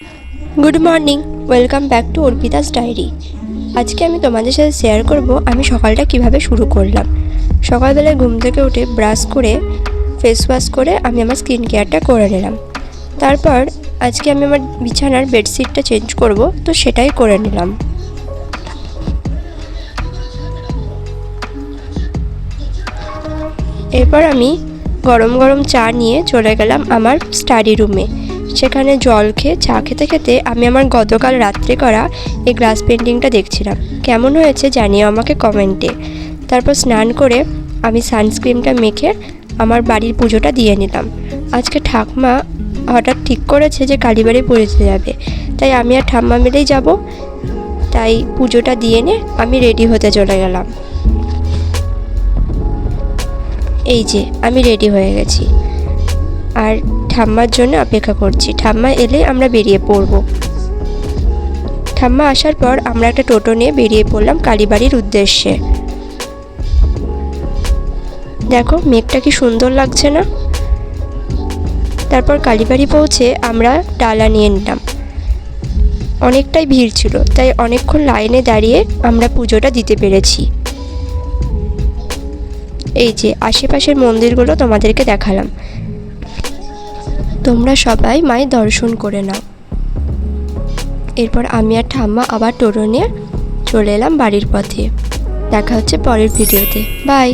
Good morning, welcome back to Arpita's diary. আজকে আমি তোমাদের সাথে শেয়ার করব আমি সকালটা কিভাবে শুরু করলাম। সকালবেলায় ঘুম থেকে উঠে ব্রাশ করে ফেস ওয়াশ করে আমি আমার স্কিন কেয়ারটা করে নিলাম। তারপর আজকে আমি আমার বিছানার বেডশিটটা চেঞ্জ করব, তো সেটাই করে নিলাম। এরপর আমি গরম গরম চা নিয়ে চলে গেলাম আমার স্টাডি রুমে। সেখানে জল খেয়ে চা খেতে খেতে আমি আমার গতকাল রাত্রে করা এই গ্লাস পেন্টিংটা দেখছিলাম। কেমন হয়েছে জানিও আমাকে কমেন্টে। তারপর স্নান করে আমি সানস্ক্রিনটা মেখে আমার বাড়ির পুজোটা দিয়ে নিলাম। আজকে ঠাকুমা হঠাৎ ঠিক করেছে যে কালীবাড়ি পুজোতে যাবে, তাই আমি আর ঠাম্মা মিলেই যাব। তাই পুজোটা দিয়ে নিয়ে আমি রেডি হতে চলে গেলাম। এই যে আমি রেডি হয়ে গেছি আর ঠাম্মার জন্য অপেক্ষা করছি। ঠাম্মা এলে আমরা বেরিয়ে পড়ব। ঠাম্মা আসার পর আমরা একটা টোটো নিয়ে বেরিয়ে পড়লাম কালীবাড়ির উদ্দেশ্যে। দেখো মেঘটা কি সুন্দর লাগছে না। তারপর কালীবাড়ি পৌঁছে আমরা ডালা নিয়ে নিলাম। অনেকটাই ভিড় ছিল, তাই অনেকক্ষণ লাইনে দাঁড়িয়ে আমরা পুজোটা দিতে পেরেছি। এই যে আশেপাশের মন্দিরগুলো তোমাদেরকে দেখালাম। তোমরা সবাই মায়ের দর্শন করে নাও। এরপর আমি আর ঠাম্মা আবার টোটো নিয়ে চলে এলাম বাড়ির পথে। দেখা হচ্ছে পরের ভিডিওতে। বাই।